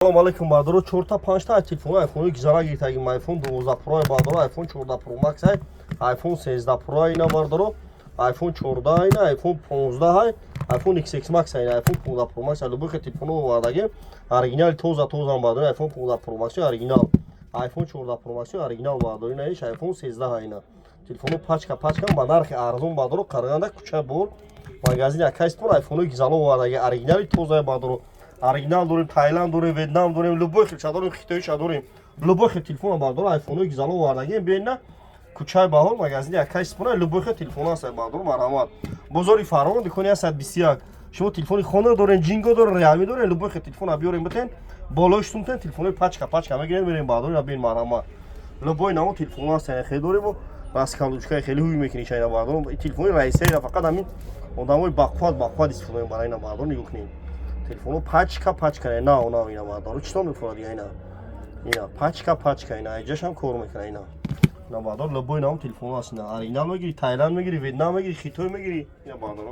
Assalomu alaykum bardoro 4 ta 5 ta telefon iPhone gizara girtagi iPhone 12 Pro bardoro iPhone 14 Pro Max hay iPhone 13 Pro ina bardoro iPhone 14 ina iPhone 15 hay iPhone XX Max ina iPhone 15 Pro Max любой телефон вардаги оригинал тоза бардoro iPhone 15 Pro Max оригинал iPhone 14 Pro Max оригинал бардoro ина iPhone 13 ина телефон пачка ба нархи арзон бардoro қарганда куча бор магазин акайс пор iPhone гизало вардаги оригинал тоза бардoro оригинал дорим, Таиланд дорим, Вьетнам дорим, любой хелча дорим, хитоиша дорим. Любой хел телефон бардор, айфону гизало вардаги бина кучай баҳол магазини акайс пора любой хел телефон аст бардор марамат. Бозори Фарон дикони 121. Шумо телефони хона дорин, Jingo дорин, Realme дорин, любой хел телефон абиёрем битен. Болоштун тен телефони пачка мегирем мерем бардор абин марамат. Любой намо телефон аст хел дорим. Раскалучка хели хуй мекини шайна бардор. Телефони раисера фақат амин одамои бақват истифода барайна бардор нигоҳ кунед. Телефону пачка на ина бардор читон мефуради ина пачка ина айҷашам кор мекана ина бардор любой нам телефон аст ина оригинал мегири Таиланд мегири Вьетнам мегири Хитой мегири ина бардор